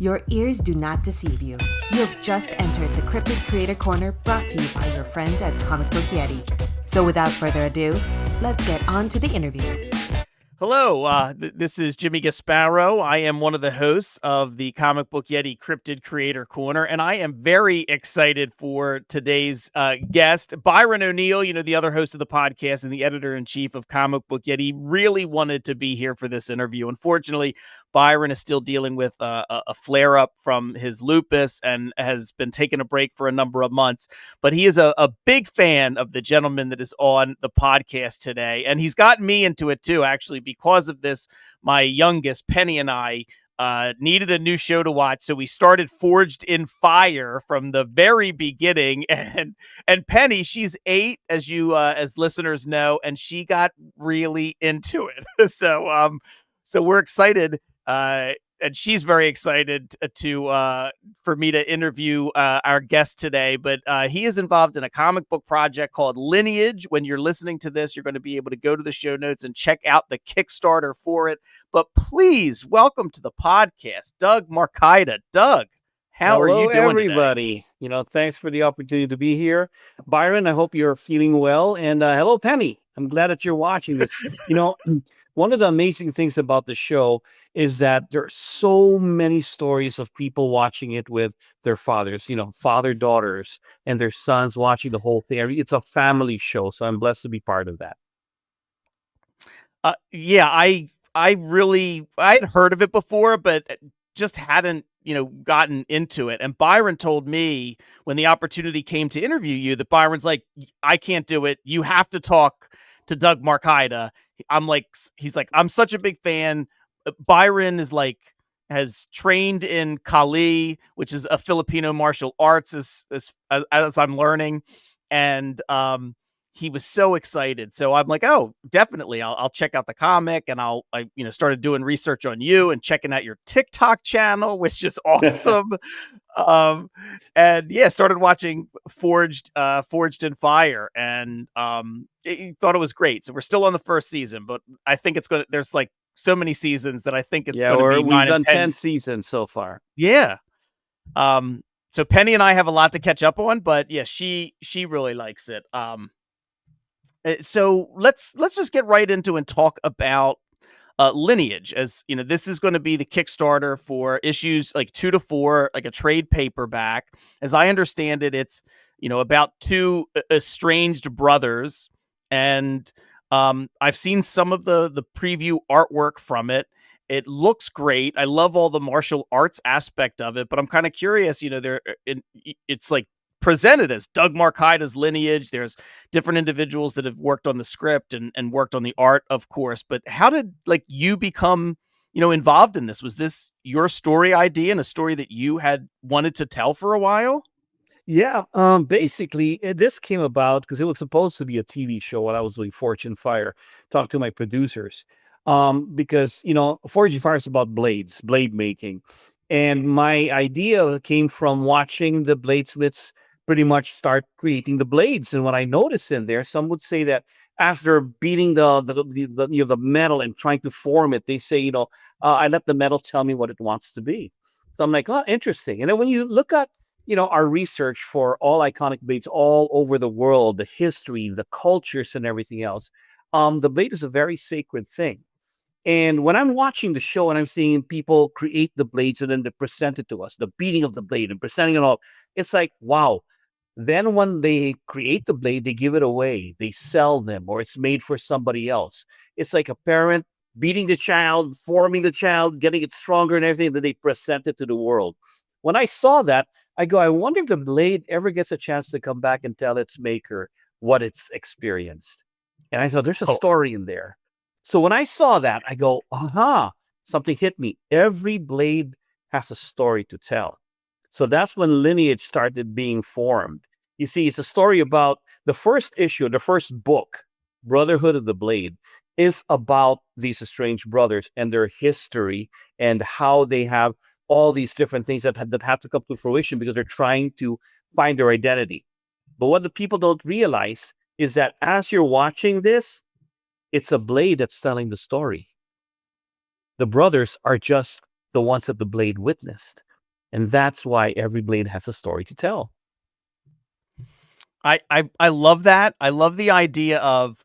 Your ears do not deceive you. You have just entered the Cryptid Creator Corner, brought to you by your friends at Comic Book Yeti. So without further ado, let's get on to the interview. Hello, this is Jimmy Gasparo. I am one of the hosts of the Comic Book Yeti Cryptid Creator Corner, and I am very excited for today's guest, Byron O'Neill, the other host of the podcast and the editor-in-chief of Comic Book Yeti, really wanted to be here for this interview. Unfortunately, Byron is still dealing with a flare-up from his lupus and has been taking a break for a number of months, but he is a big fan of the gentleman that is on the podcast today, and he's gotten me into it too, actually. Because of this, my youngest, Penny, and I needed a new show to watch, so we started Forged in Fire from the very beginning. And Penny, she's 8, as you as listeners know, and she got really into it. So we're excited, and she's very excited to for me to interview our guest today. But he is involved in a comic book project called Lineage. When you're listening to this, you're going to be able to go to the show notes and check out the Kickstarter for it. But please welcome to the podcast, Doug Marcaida. Doug, how are you doing everybody today? Thanks for the opportunity to be here. Byron, I hope you're feeling well. And hello, Penny. I'm glad that you're watching this. One of the amazing things about the show is that there are so many stories of people watching it with their fathers, father-daughters, and their sons watching the whole thing. It's a family show, so I'm blessed to be part of that. Yeah, I had heard of it before, but just hadn't, gotten into it. And Byron told me when the opportunity came to interview you that Byron's like, I can't do it. You have to talk to Doug Marcaida. He's like, I'm such a big fan. Byron has trained in Kali, which is a Filipino martial arts, as I'm learning. And he was so excited. So I'm like, oh, definitely. I'll check out the comic, and I started doing research on you and checking out your TikTok channel, which is awesome. And yeah, started watching Forged in Fire, and thought it was great. So we're still on the first season, but I think there's like so many seasons that I think it's going to be we've done 10 seasons so far. Yeah. So Penny and I have a lot to catch up on, but yeah, she really likes it. So let's just get right into and talk about Lineage. As this is going to be the Kickstarter for issues like 2 to 4, like a trade paperback. As I understand it, it's about 2 estranged brothers, and I've seen some of the preview artwork from it. It looks great. I love all the martial arts aspect of it, but I'm kind of curious. It's like presented as Doug Marcaida's Lineage. There's different individuals that have worked on the script and worked on the art, of course. But how did you become involved in this? Was this your story idea and a story that you had wanted to tell for a while? Yeah, basically, this came about because it was supposed to be a TV show while I was doing Forged in Fire. Talked to my producers, because Forged in Fire is about blade making, and my idea came from watching the bladesmiths pretty much start creating the blades. And what I noticed in there, some would say that after beating the metal and trying to form it, they say, I let the metal tell me what it wants to be. So I'm like, oh, interesting. And then when you look at our research for all iconic blades all over the world, the history, the cultures, and everything else, the blade is a very sacred thing. And when I'm watching the show and I'm seeing people create the blades and then they present it to us, the beating of the blade and presenting it all, it's like, wow. Then when they create the blade, they give it away, they sell them, or it's made for somebody else. It's like a parent beating the child, forming the child, getting it stronger and everything, then they present it to the world. When I saw that, I go, I wonder if the blade ever gets a chance to come back and tell its maker what it's experienced. And I thought, there's a story in there. So when I saw that, I go, aha, something hit me. Every blade has a story to tell. So that's when Lineage started being formed. You see, it's a story about the first issue, the first book, Brotherhood of the Blade, is about these estranged brothers and their history and how they have all these different things that have to come to fruition because they're trying to find their identity. But what the people don't realize is that as you're watching this, it's a blade that's telling the story. The brothers are just the ones that the blade witnessed. And that's why every blade has a story to tell. I love that. I love the idea of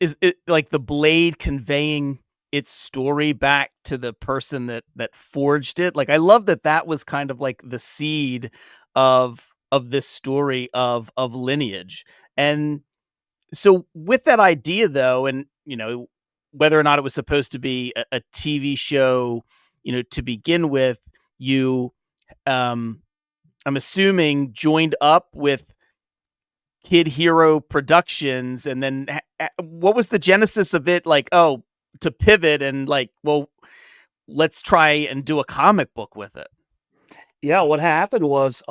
is it like the blade conveying its story back to the person that forged it? Like, I love that that was kind of like the seed of this story of Lineage. And so with that idea though, and whether or not it was supposed to be a TV show, to begin with, you um I'm assuming joined up with Kid Hero Productions, and then what was the genesis of it? Like, oh, to pivot and like, well, let's try and do a comic book with it. Yeah, what happened was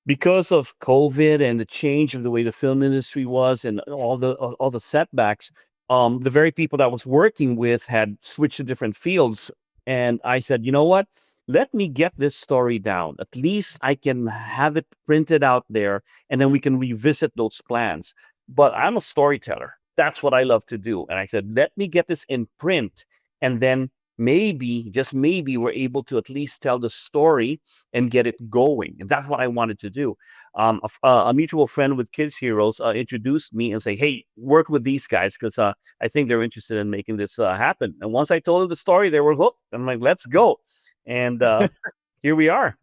because of COVID and the change of the way the film industry was and all the setbacks, the very people that I was working with had switched to different fields. And I said, you know what? Let me get this story down. At least I can have it printed out there, and then we can revisit those plans. But I'm a storyteller. That's what I love to do. And I said, let me get this in print, and then maybe, just maybe, we're able to at least tell the story and get it going. And that's what I wanted to do. A mutual friend with Kids Heroes introduced me and say, "Hey, work with these guys because I think they're interested in making this happen." And once I told them the story, they were hooked. I'm like, "Let's go!" And here we are.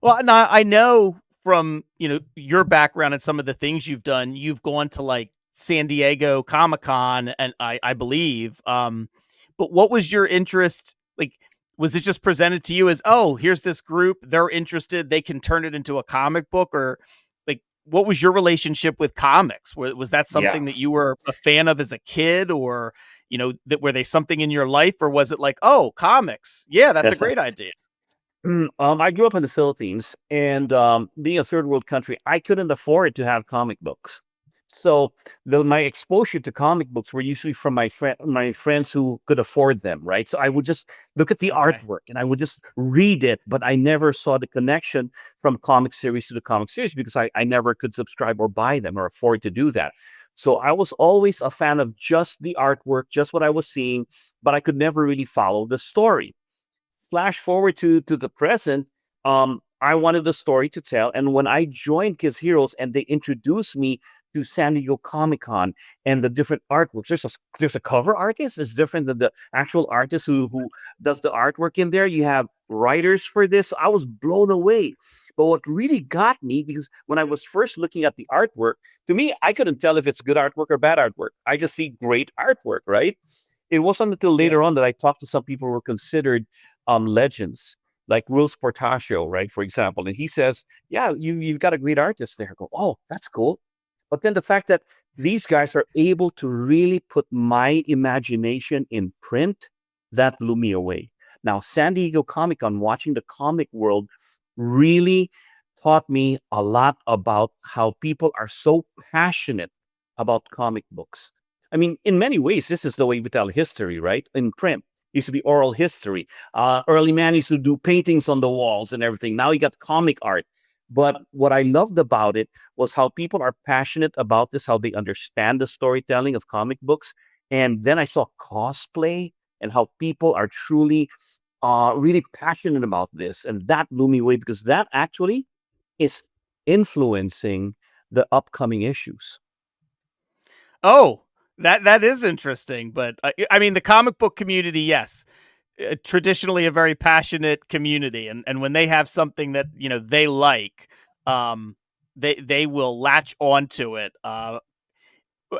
Well, now I know from, your background and some of the things you've done, you've gone to like San Diego Comic-Con, and I believe. But what was your interest? Like, was it just presented to you as, oh, here's this group, they're interested, they can turn it into a comic book? Or like, what was your relationship with comics? Was that Yeah, something that you were a fan of as a kid, or that were they something in your life, or was it like, oh, comics, yeah, that's a great idea? I grew up in the Philippines, and being a third world country, I couldn't afford to have comic books. So my exposure to comic books were usually from my friends who could afford them, right? So I would just look at the Okay. artwork and I would just read it, but I never saw the connection from comic series to the comic series because I never could subscribe or buy them or afford to do that. So I was always a fan of just the artwork, just what I was seeing, but I could never really follow the story. Flash forward to the present, I wanted a story to tell, and when I joined Kids Heroes and they introduced me to San Diego Comic Con and the different artworks, there's a cover artist is different than the actual artist who does the artwork in there. You have writers for this. I was blown away. But what really got me, because when I was first looking at the artwork, to me, I couldn't tell if it's good artwork or bad artwork. I just see great artwork, right? It wasn't until Yeah. later on that I talked to some people who were considered legends, like Rules Portacio, right? For example, and he says, "Yeah, you've got a great artist there." I go, "Oh, that's cool." But then the fact that these guys are able to really put my imagination in print, that blew me away. Now, San Diego Comic Con, watching the comic world really taught me a lot about how people are so passionate about comic books. I mean, in many ways, this is the way we tell history, right? In print, used to be oral history. Early man used to do paintings on the walls and everything. Now you got comic art. But what I loved about it was how people are passionate about this, how they understand the storytelling of comic books. And then I saw cosplay and how people are truly really passionate about this. And that blew me away because that actually is influencing the upcoming issues. Oh, that is interesting. But I mean, the comic book community, yes, traditionally a very passionate community, and when they have something that they like, they will latch onto it.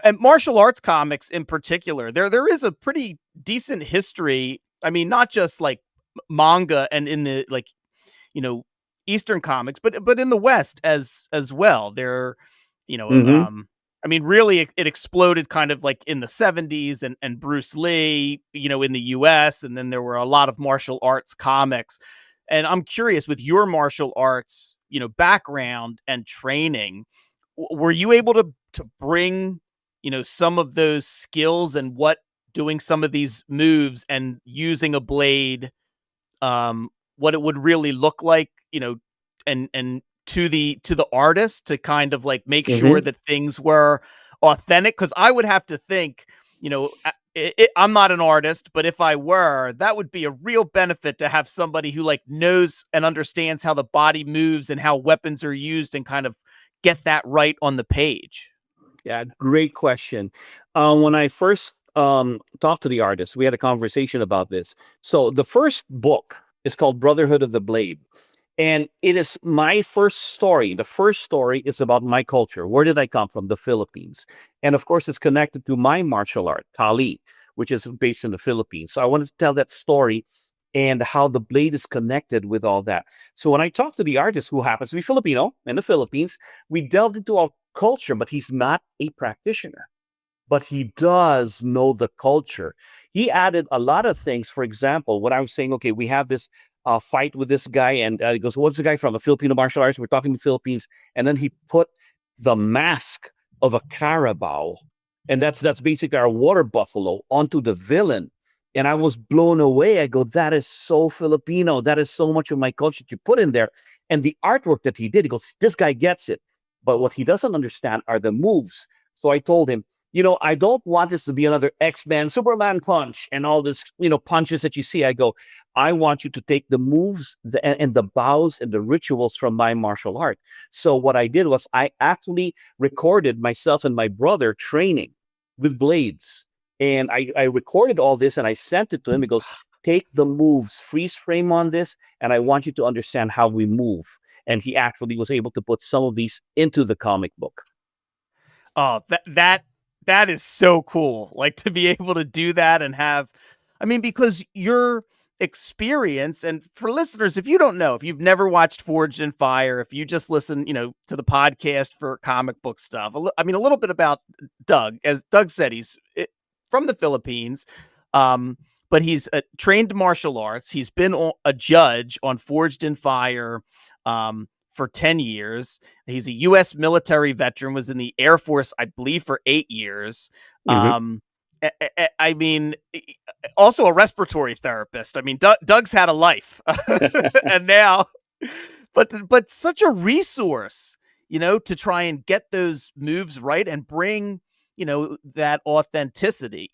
And martial arts comics in particular, there is a pretty decent history. I mean, not just like manga and in the like you know Eastern comics, but in the West as well. There, you know, Hmm. I mean, really, it exploded kind of like in the '70s, and Bruce Lee, in the U.S., and then there were a lot of martial arts comics. And I'm curious, with your martial arts, background and training, were you able to bring, some of those skills and what doing some of these moves and using a blade, what it would really look like, and to the artist to kind of like make sure Hmm. that things were authentic? Because I would have to think, I'm not an artist, but if I were, that would be a real benefit to have somebody who like knows and understands how the body moves and how weapons are used and kind of get that right on the page. Yeah, great question. When I first talked to the artist, we had a conversation about this. So the first book is called Brotherhood of the Blade. And it is my first story. The first story is about my culture. Where did I come from? The Philippines. And of course, it's connected to my martial art, Tali, which is based in the Philippines. So I wanted to tell that story and how the blade is connected with all that. So when I talked to the artist, who happens to be Filipino in the Philippines, we delved into our culture, but he's not a practitioner, but he does know the culture. He added a lot of things. For example, when I was saying, okay, we have this fight with this guy, and he goes, "What's the guy from? A Filipino martial arts." We're talking the Philippines, and then he put the mask of a carabao, and that's basically our water buffalo, onto the villain. And I was blown away. I go, that is so Filipino. That is so much of my culture to put in there. And the artwork that he did, he goes, this guy gets it. But what he doesn't understand are the moves. So I told him, I don't want this to be another X-Men, Superman punch and all this, punches that you see. I go, I want you to take the moves and the bows and the rituals from my martial art. So what I did was I actually recorded myself and my brother training with blades. And I recorded all this and I sent it to him. He goes, take the moves, freeze frame on this, and I want you to understand how we move. And he actually was able to put some of these into the comic book. Oh, that is so cool. Like to be able to do that and have, I mean, because your experience, and for listeners, if you don't know, if you've never watched Forged in Fire, if you just listen, to the podcast for comic book stuff, I mean, a little bit about Doug. As Doug said, he's from the Philippines, but he's trained martial arts. He's been a judge on Forged in Fire. For 10 years. He's a U.S. military veteran, was in the Air Force, I believe, for 8 years. Mm-hmm. I mean, also a respiratory therapist. I mean, Doug's had a life. And now, but such a resource, to try and get those moves right and bring, that authenticity.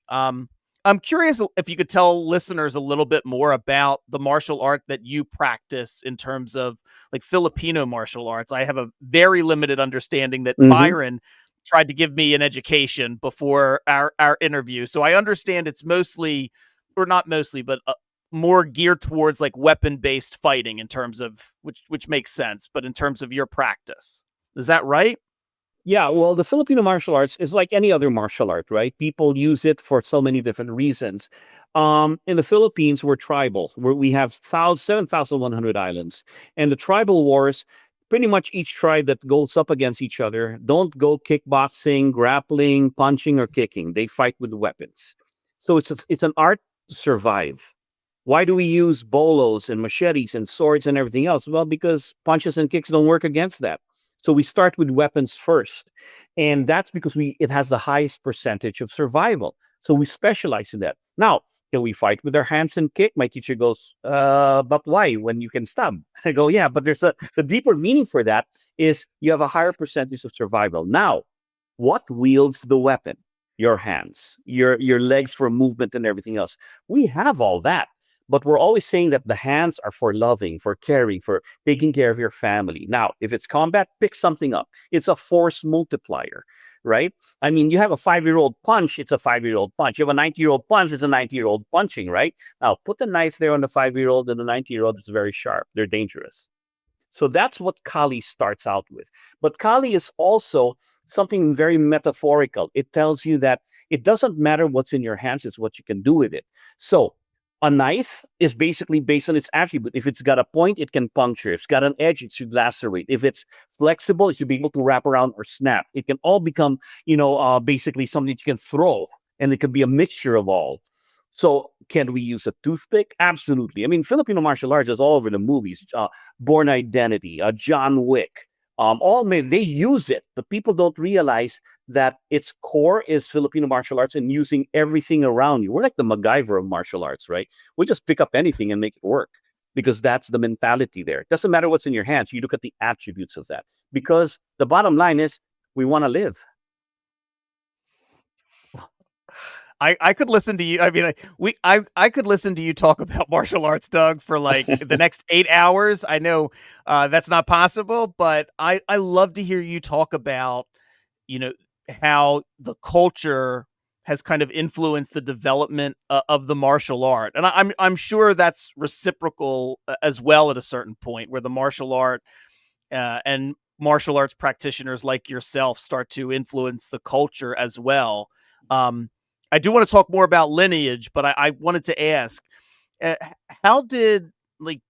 I'm curious if you could tell listeners a little bit more about the martial art that you practice in terms of like Filipino martial arts. I have a very limited understanding that Mm-hmm. Byron tried to give me an education before our interview. So I understand it's mostly, or not mostly, but more geared towards like weapon-based fighting in terms of which makes sense, but in terms of your practice. Is that right? Yeah, well, the Filipino martial arts is like any other martial art, right? People use it for so many different reasons. In the Philippines, we're tribal, where we have 7,100 islands. And the tribal wars, pretty much each tribe that goes up against each other don't go kickboxing, grappling, punching, or kicking. They fight with weapons. So it's an art to survive. Why do we use bolos and machetes and swords and everything else? Well, because punches and kicks don't work against that. So we start with weapons first. And that's because it has the highest percentage of survival. So we specialize in that. Now, can we fight with our hands and kick? My teacher goes, but why when you can stab? I go, yeah, but the deeper meaning for that is you have a higher percentage of survival. Now, what wields the weapon? Your hands, your legs for movement and everything else. We have all that. But we're always saying that the hands are for loving, for caring, for taking care of your family. Now, if it's combat, pick something up. It's a force multiplier, right? I mean, you have a 5-year-old punch, it's a 5-year-old punch. You have a 90-year-old punch, it's a 90-year-old punching, right? Now, put the knife there on the 5-year-old and the 90-year-old is very sharp. They're dangerous. So that's what Kali starts out with. But Kali is also something very metaphorical. It tells you that it doesn't matter what's in your hands, it's what you can do with it. So a knife is basically based on its attribute. If it's got a point, it can puncture. If it's got an edge, it should lacerate. If it's flexible, it should be able to wrap around or snap. It can all become, basically something that you can throw, and it can be a mixture of all. So can we use a toothpick? Absolutely. I mean, Filipino martial arts is all over the movies. Born Identity, John Wick. They use it, but people don't realize that its core is Filipino martial arts and using everything around you. We're like the MacGyver of martial arts, right? We just pick up anything and make it work because that's the mentality there. It doesn't matter what's in your hands. You look at the attributes of that because the bottom line is we want to live. I could listen to you. I mean, I could listen to you talk about martial arts, Doug, for like the next 8 hours. I know that's not possible, but I love to hear you talk about, you know, how the culture has kind of influenced the development of the martial art, and I'm sure that's reciprocal as well at a certain point where the martial art and martial arts practitioners like yourself start to influence the culture as well. Um, I do want to talk more about Lineage, but I wanted to ask, uh, how did like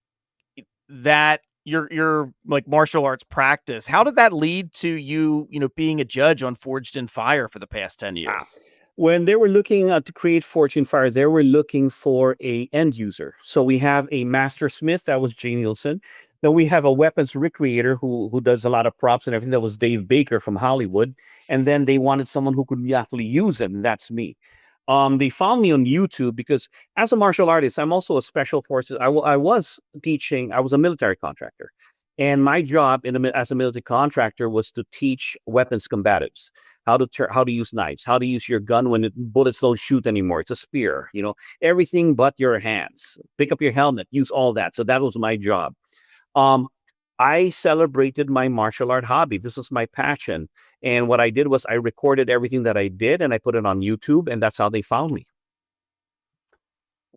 that your like martial arts practice? How did that lead to you know, being a judge on Forged in Fire for the past 10 years? When they were looking to create Fortune Fire, they were looking for a end user. So we have a master smith, that was Jay Nielsen. Then we have a weapons recreator who does a lot of props and everything. That was Dave Baker from Hollywood. And then they wanted someone who could actually use it, and that's me. They found me on YouTube because as a martial artist, I'm also a special forces. I was teaching. I was a military contractor, and my job as a military contractor was to teach weapons combatives how to use knives, how to use your gun when bullets don't shoot anymore. It's a spear, everything but your hands. Pick up your helmet, use all that. So that was my job. Um, I celebrated my martial art hobby. This was my passion. And what I did was I recorded everything that I did and I put it on YouTube, and that's how they found me.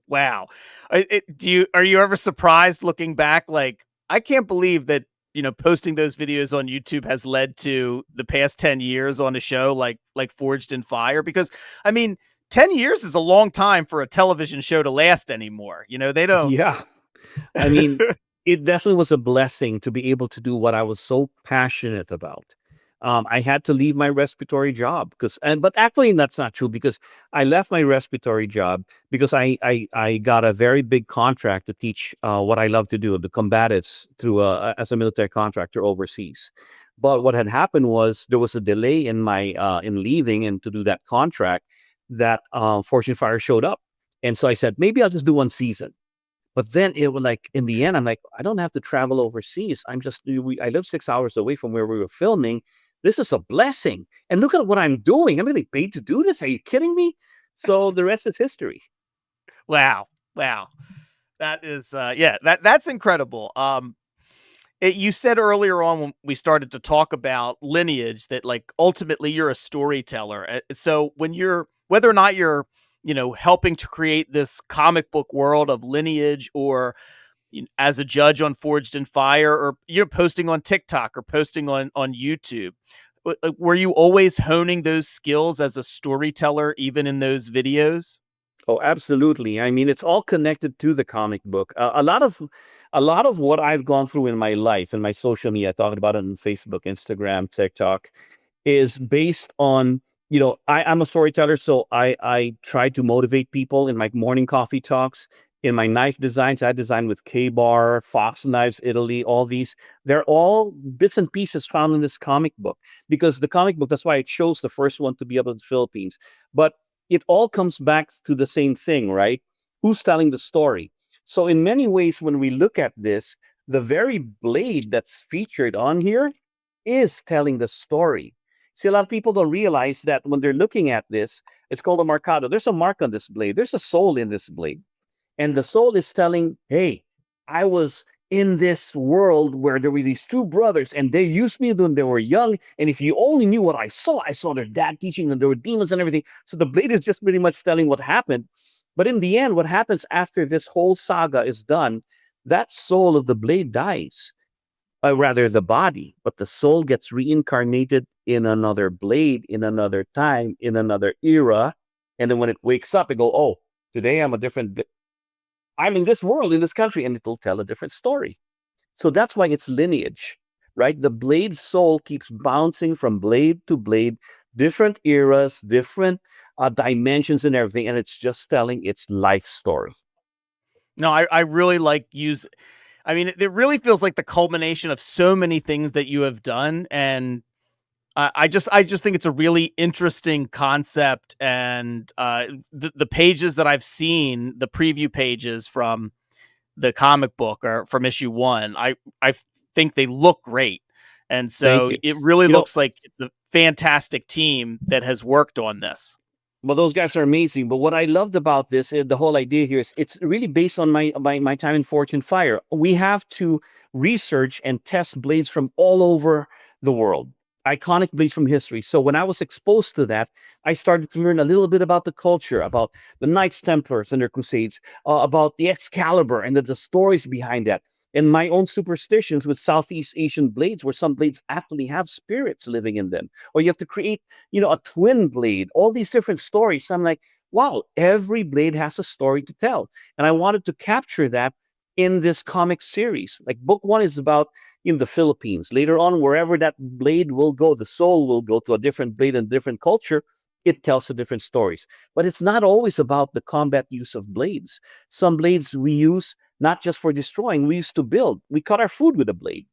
Wow. Are you ever surprised looking back? Like, I can't believe that, you know, posting those videos on YouTube has led to the past 10 years on a show like Forged in Fire, because I mean, 10 years is a long time for a television show to last anymore. You know, they don't. Yeah. I mean, it definitely was a blessing to be able to do what I was so passionate about. I had to leave my respiratory job but actually that's not true because I left my respiratory job because I got a very big contract to teach what I love to do, the combatives as a military contractor overseas. But what had happened was there was a delay in my in leaving and to do that contract that Fortune Fire showed up, and so I said maybe I'll just do one season. But then it was like in the end, I'm like, I don't have to travel overseas. I live 6 hours away from where we were filming. This is a blessing. And look at what I'm doing. I'm getting paid to do this. Are you kidding me? So the rest is history. Wow. Wow. That is yeah, that's incredible. You said earlier on when we started to talk about Lineage that like ultimately you're a storyteller. So when you're, whether or not you're, you know, helping to create this comic book world of Lineage, or as a judge on Forged in Fire, or you're posting on TikTok or posting on YouTube, were you always honing those skills as a storyteller even in those videos? Oh, absolutely. I mean, it's all connected to the comic book. A lot of what I've gone through in my life and my social media, I talked about it on Facebook, Instagram, TikTok, is based on, I'm a storyteller, so I try to motivate people in my morning coffee talks. In my knife designs, I design with K-Bar, Fox Knives, Italy, all these. They're all bits and pieces found in this comic book because the comic book, that's why it shows the first one to be able to the Philippines. But it all comes back to the same thing, right? Who's telling the story? So in many ways, when we look at this, the very blade that's featured on here is telling the story. See, a lot of people don't realize that when they're looking at this, it's called a marcado. There's a mark on this blade. There's a soul in this blade. And the soul is telling, hey, I was in this world where there were these two brothers and they used me when they were young. And if you only knew what I saw their dad teaching and there were demons and everything. So the blade is just pretty much telling what happened. But in the end, what happens after this whole saga is done, that soul of the blade dies. Rather the body, but the soul gets reincarnated in another blade, in another time, in another era. And then when it wakes up, it go, oh, today I'm in this world, in this country, and it'll tell a different story. So that's why it's lineage, right? The blade soul keeps bouncing from blade to blade, different eras, different dimensions and everything, and it's just telling its life story. No, I really like use. I mean, it really feels like the culmination of so many things that you have done, and I just think it's a really interesting concept. And the pages that I've seen, the preview pages from the comic book or from issue 1, I think they look great, and Thank so you. it really You know, looks like it's a fantastic team that has worked on this. Well, those guys are amazing. But what I loved about this, the whole idea here is it's really based on my time in Fortune Fire. We have to research and test blades from all over the world, iconic blades from history. So when I was exposed to that, I started to learn a little bit about the culture, about the Knights Templars and their crusades, about the Excalibur and the stories behind that. And my own superstitions with Southeast Asian blades, where some blades actually have spirits living in them, or you have to create a twin blade, all these different stories. So I'm like, wow, every blade has a story to tell. And I wanted to capture that in this comic series. Like book one is about the Philippines. Later on, wherever that blade will go, the soul will go to a different blade and different culture. It tells the different stories. But it's not always about the combat use of blades. Some blades we use not just for destroying, we used to build. We cut our food with a blade.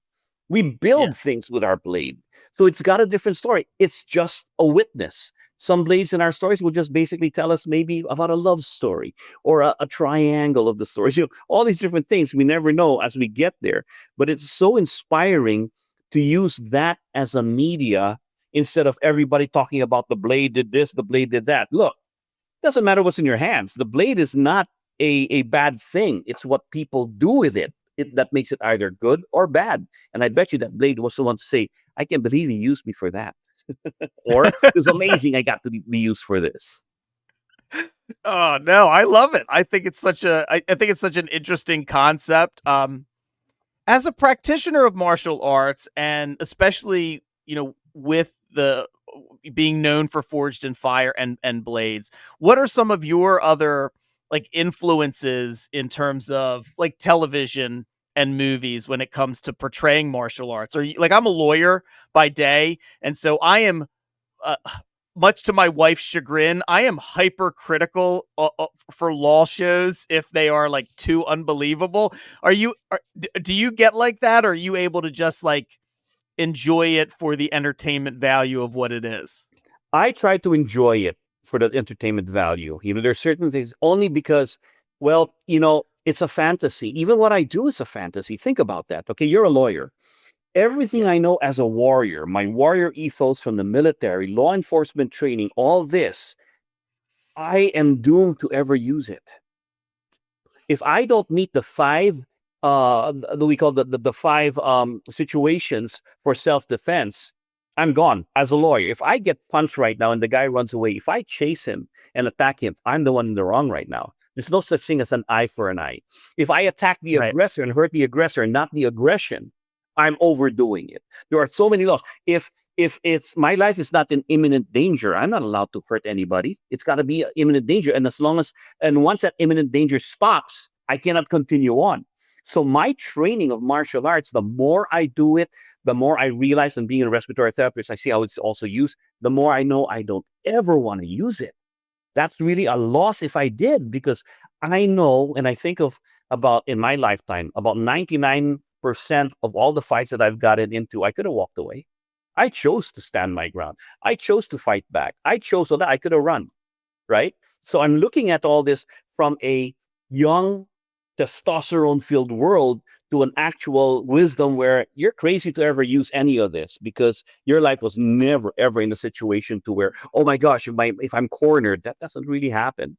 We Yeah. build things with our blade. So it's got a different story. It's just a witness. Some blades in our stories will just basically tell us maybe about a love story or a triangle of the stories. All these different things we never know as we get there. But it's so inspiring to use that as a media instead of everybody talking about the blade did this, the blade did that. Look, doesn't matter what's in your hands. The blade is not a bad thing. It's what people do with it that makes it either good or bad. And I bet you that blade was the one to say, I can't believe he used me for that. Or it's amazing I got to be used for this. Oh no, I love it. I think it's I think it's such an interesting concept. As a practitioner of martial arts, and especially, with the being known for Forged in Fire and Blades, what are some of your other like influences in terms of like television and movies when it comes to portraying martial arts? Or like I'm a lawyer by day, and so I am uh, much to my wife's chagrin, I am hypercritical for law shows if they are like too unbelievable. Do you get like that? Or are you able to just like enjoy it for the entertainment value of what it is? I try to enjoy it for the entertainment value. There's certain things only because, well, it's a fantasy. Even what I do is a fantasy. Think about that. Okay, you're a lawyer. Everything Yeah. I know as a warrior, my warrior ethos from the military, law enforcement training, all this, I am doomed to ever use it. If I don't meet the five, we call the five situations for self-defense, I'm gone as a lawyer. If I get punched right now and the guy runs away, if I chase him and attack him, I'm the one in the wrong right now. There's no such thing as an eye for an eye. If I attack the Right. aggressor and hurt the aggressor, not the aggression, I'm overdoing it. There are so many laws. If it's my life is not in imminent danger, I'm not allowed to hurt anybody. It's got to be imminent danger, and once that imminent danger stops, I cannot continue on. So my training of martial arts, the more I do it, the more I realize, and being a respiratory therapist, I see how it's also used. The more I know I don't ever want to use it. That's really a loss if I did, because I know, and I think of about in my lifetime, about 99% of all the fights that I've gotten into, I could have walked away. I chose to stand my ground. I chose to fight back. I chose so that I could have run, right? So I'm looking at all this from a young, testosterone-filled world to an actual wisdom where you're crazy to ever use any of this because your life was never ever in a situation to where, oh my gosh, if I'm cornered, that doesn't really happen.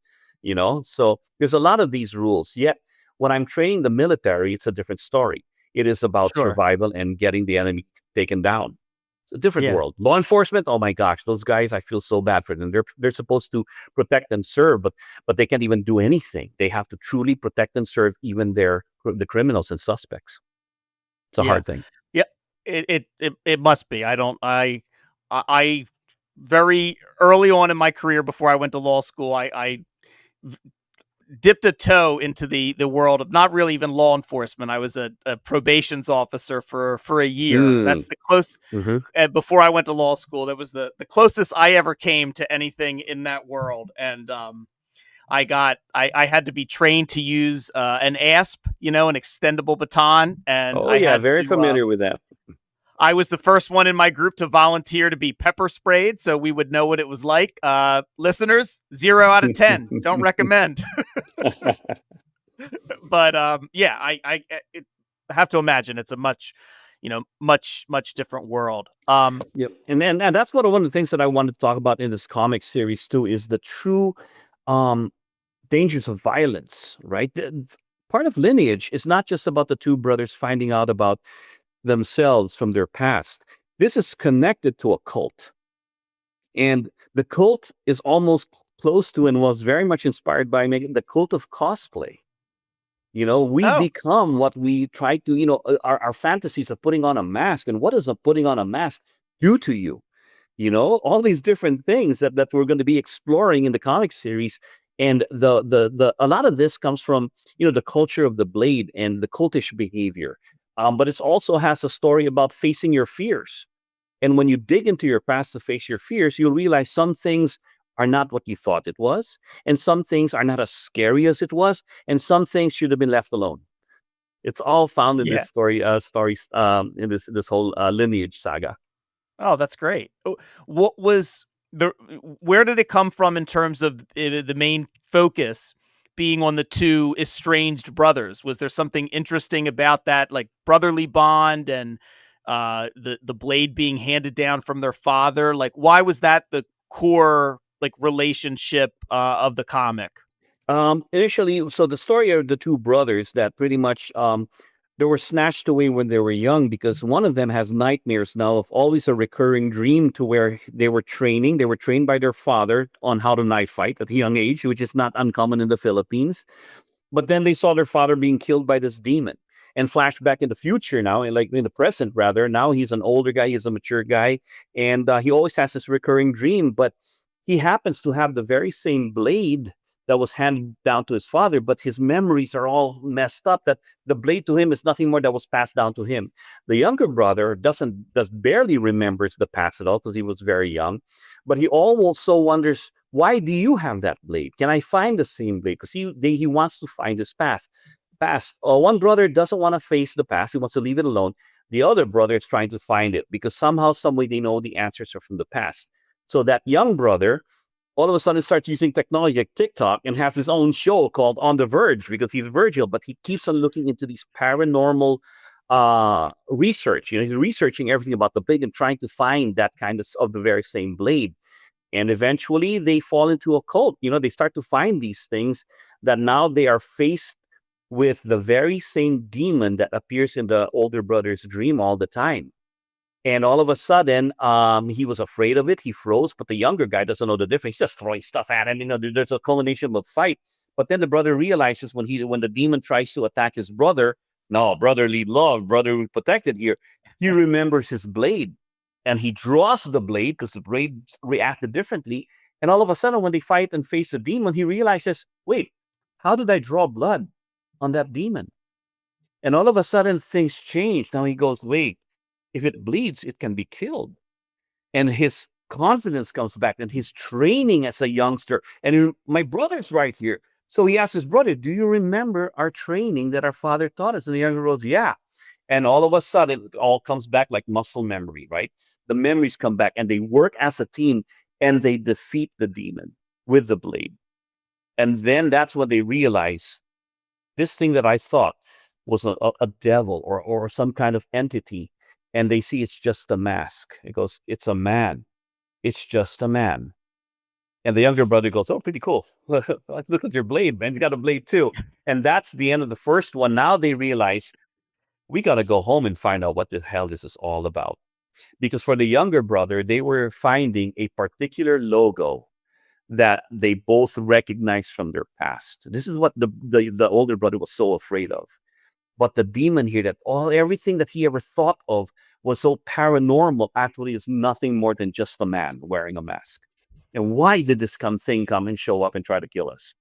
So there's a lot of these rules. Yet when I'm training the military, it's a different story. It is about Sure. survival and getting the enemy taken down. It's a different Yeah. world. Law enforcement, oh my gosh, those guys, I feel so bad for them. They're supposed to protect and serve, but they can't even do anything. They have to truly protect and serve even the criminals and suspects. It's a Yeah. hard thing. Yeah. It must be. I very early on in my career before I went to law school, I dipped a toe into the world of not really even law enforcement. I was a probations officer for a year. Mm. That's the close Hmm. before I went to law school. That was the closest I ever came to anything in that world. And I had to be trained to use an ASP, an extendable baton, and Oh I yeah, had very to. familiar with that. I was the first one in my group to volunteer to be pepper sprayed, so we would know what it was like. Listeners, 0 out of 10. Don't recommend. But yeah, I have to imagine it's a much much different world. Yep. And that's one of the things that I wanted to talk about in this comic series too, is the true um dangers of violence, right? Part of Lineage is not just about the two brothers finding out about themselves from their past. This is connected to a cult. And the cult is almost close to and was very much inspired by making the cult of cosplay. We Oh, become what we try to, our fantasies of putting on a mask. And what does a putting on a mask do to you? All these different things that we're going to be exploring in the comic series. And the a lot of this comes from, the culture of the blade and the cultish behavior. But it also has a story about facing your fears. And when you dig into your past to face your fears, you'll realize some things are not what you thought it was, and some things are not as scary as it was, and some things should have been left alone. It's all found in yeah. this stories, in this whole lineage saga. Oh, that's great. What was the where did it come from in terms of the main focus being on the two estranged brothers? Was there something interesting about that, like brotherly bond and the blade being handed down from their father? Like, why was that the core like relationship of the comic? Initially, so the story of the two brothers that pretty much they were snatched away when they were young because one of them has nightmares now of always a recurring dream to where they were training. They were trained by their father on how to knife fight at a young age, which is not uncommon in the Philippines. But then they saw their father being killed by this demon and flash back in the future now, and like in the present rather. Now he's an older guy, he's a mature guy, and he always has this recurring dream. But he happens to have the very same blade that was handed down to his father, but his memories are all messed up. That the blade to him is nothing more that was passed down to him. The younger brother does barely remembers the past at all because he was very young, but he also wonders, why do you have that blade? Can I find the same blade? Because he wants to find his past. One brother doesn't want to face the past; he wants to leave it alone. The other brother is trying to find it because somehow, some way, they know the answers are from the past. So that young brother all of a sudden starts using technology like TikTok and has his own show called On the Verge because he's Virgil, but he keeps on looking into these paranormal research. He's researching everything about the blade and trying to find that kind of the very same blade. And eventually they fall into a cult. They start to find these things that now they are faced with the very same demon that appears in the older brother's dream all the time. And all of a sudden, he was afraid of it. He froze, but the younger guy doesn't know the difference. He's just throwing stuff at him. There's a culmination of a fight. But then the brother realizes when the demon tries to attack his brother, no, brotherly love, brotherly protected here. He remembers his blade, and he draws the blade because the blade reacted differently. And all of a sudden, when they fight and face the demon, he realizes, wait, how did I draw blood on that demon? And all of a sudden, things change. Now he goes, wait, if it bleeds, it can be killed. And his confidence comes back and his training as a youngster. And my brother's right here. So he asks his brother, do you remember our training that our father taught us? And the younger goes, yeah. And all of a sudden, it all comes back like muscle memory, right? The memories come back and they work as a team and they defeat the demon with the blade. And then that's when they realize this thing that I thought was a devil or some kind of entity, and they see it's just a mask. It goes, it's a man. It's just a man. And the younger brother goes, oh, pretty cool. Look at your blade, man. You got a blade too. And that's the end of the first one. Now they realize we got to go home and find out what the hell this is all about. Because for the younger brother, they were finding a particular logo that they both recognized from their past. This is what the older brother was so afraid of. But the demon here, that everything that he ever thought of was so paranormal, actually is nothing more than just a man wearing a mask. And why did this thing come and show up and try to kill us?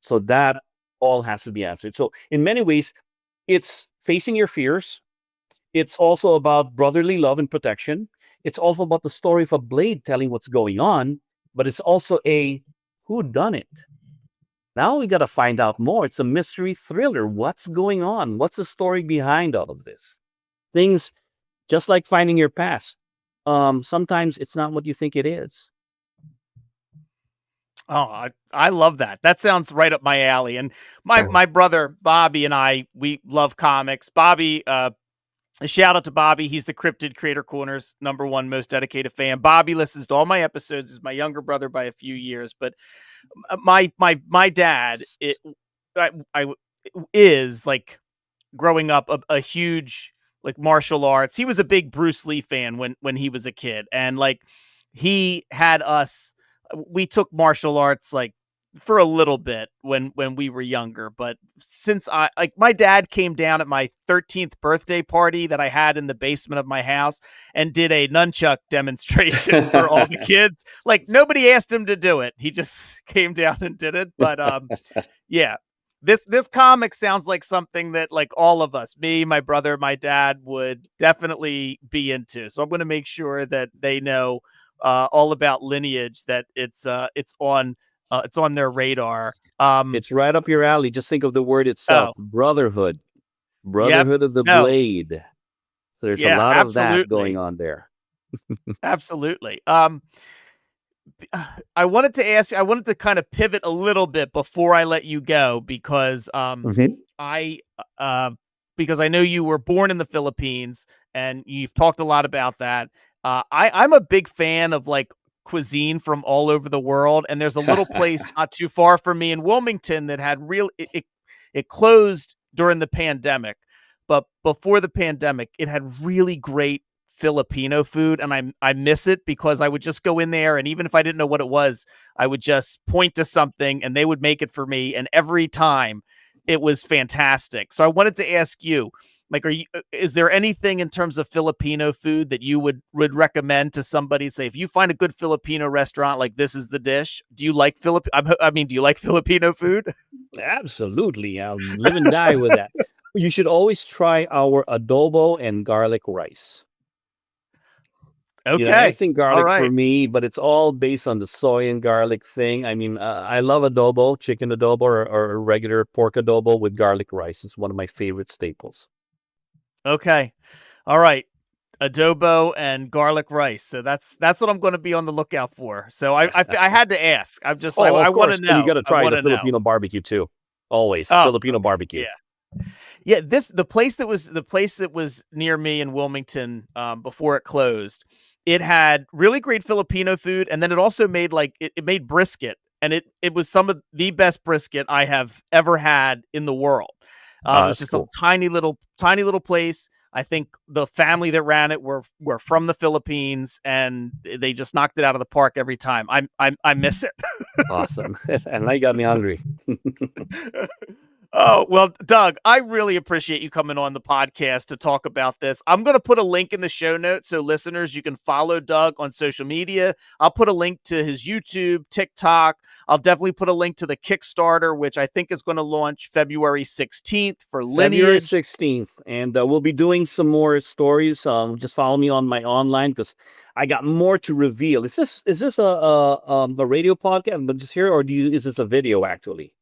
So that all has to be answered. So in many ways, it's facing your fears. It's also about brotherly love and protection. It's also about the story of a blade telling what's going on, but it's also a who done it. Now we got to find out more. It's a mystery thriller. What's going on? What's the story behind all of this? Things just like finding your past. Sometimes it's not what you think it is. Oh, I love that. That sounds right up my alley. And my brother Bobby and I, we love comics. Bobby A shout out to Bobby. He's the Cryptid Creator Corner's #1 most dedicated fan. Bobby listens to all my episodes. He's my younger brother by a few years, but my dad I is like growing up a huge like martial arts. He was a big Bruce Lee fan when he was a kid, and like he had us. We took martial arts like for a little bit when we were younger, but since I like my dad came down at my 13th birthday party that I had in the basement of my house and did a nunchuck demonstration for all the kids. Like nobody asked him to do it. He just came down and did it. But yeah. This comic sounds like something that like all of us, me, my brother, my dad would definitely be into. So I'm going to make sure that they know all about Lineage, that it's on their radar. It's right up your alley. Just think of the word itself, Oh, Brotherhood. yep. Brotherhood of the No. Blade. So there's a Yeah, lot of that going absolutely. on there. Absolutely. I wanted to kind of pivot a little bit before I let you go Mhm. I uh because I know you were born in the Philippines and you've talked a lot about that. I'm a big fan of like cuisine from all over the world, and there's a little place not too far from me in Wilmington that had it closed during the pandemic, but before the pandemic, it had really great Filipino food, and I miss it because I would just go in there, and even if I didn't know what it was, I would just point to something and they would make it for me, and every time it was fantastic. So I wanted to ask you, like, is there anything in terms of Filipino food that you would recommend to somebody? Say, if you find a good Filipino restaurant, like this is the dish. Do you like I mean, do you like Filipino food? Absolutely. I'll live and die with that. You should always try our adobo and garlic rice. You know, Okay, anything all garlic for right. me, but it's all based on the soy and garlic thing. I mean, I love adobo, chicken adobo, or regular pork adobo with garlic rice. It's one of my favorite staples. Okay. All right. Adobo and garlic rice. So that's what I'm going to be on the lookout for. So I had to ask. I'm just Oh, I of want to course. And you know. got to I try want the to know. Filipino barbecue too. Always Oh, Filipino okay. barbecue. Yeah. Yeah, the place that was near me in Wilmington before it closed. It had really great Filipino food, and then it also made like it made brisket, and it was some of the best brisket I have ever had in the world. It was That's just a cool. tiny little place. I think the family that ran it were from the Philippines, and they just knocked it out of the park every time. I miss it. Awesome. And now you got me hungry. Oh, well, Doug, I really appreciate you coming on the podcast to talk about this. I'm going to put a link in the show notes so listeners, you can follow Doug on social media. I'll put a link to his YouTube, TikTok. I'll definitely put a link to the Kickstarter, which I think is going to launch February 16th for February Lineage. 16th. And we'll be doing some more stories. Just follow me on my online because I got more to reveal. Is this a radio podcast, but just here, or is this a video actually?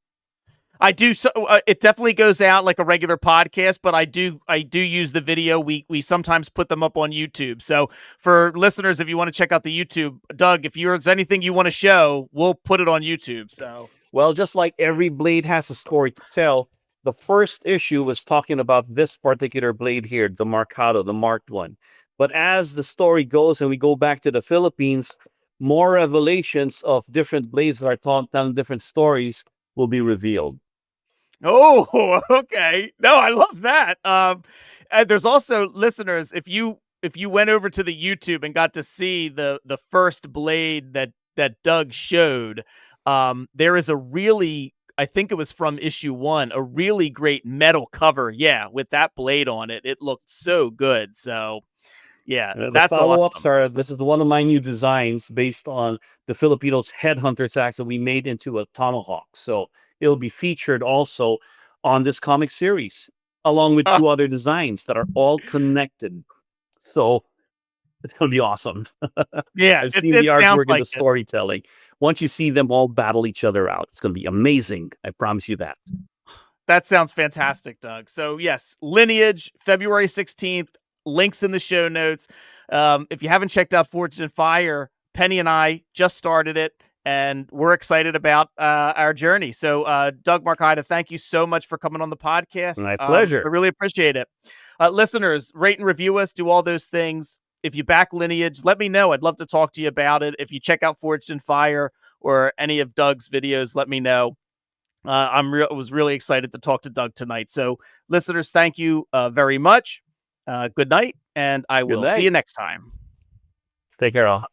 It definitely goes out like a regular podcast, but I do use the video. We sometimes put them up on YouTube. So for listeners, if you want to check out the YouTube, Doug, if there's anything you want to show, we'll put it on YouTube. So Well, just like every blade has a story to tell, the first issue was talking about this particular blade here, the Marcaida, the marked one. But as the story goes and we go back to the Philippines, more revelations of different blades that are telling different stories will be revealed. oh, okay. No, I love that. And there's also listeners. If you went over to the YouTube and got to see the first blade that Doug showed, there is a really I think it was from issue 1, a really great metal cover. Yeah, with that blade on it, it looked so good. So yeah, The that's follow-ups awesome. are this is one of my new designs based on the Filipinos headhunters axe that we made into a tomahawk. So it'll be featured also on this comic series, along with two other designs that are all connected. So it's gonna be awesome. Yeah, I've it seen the it sounds artwork and the like it. storytelling. Once you see them all battle each other out, it's gonna be amazing. I promise you that. That sounds fantastic, Doug. So yes, Lineage, February 16th. Links in the show notes. If you haven't checked out Forged in Fire, Penny and I just started it. and we're excited about our journey. So, Doug Marcaida, thank you so much for coming on the podcast. My pleasure. I really appreciate it. Listeners, rate and review us, do all those things. If you back Lineage, let me know. I'd love to talk to you about it. If you check out Forged in Fire or any of Doug's videos, let me know. I was really excited to talk to Doug tonight. So, listeners, thank you very much. Good night, and I will see you next time. Take care, all.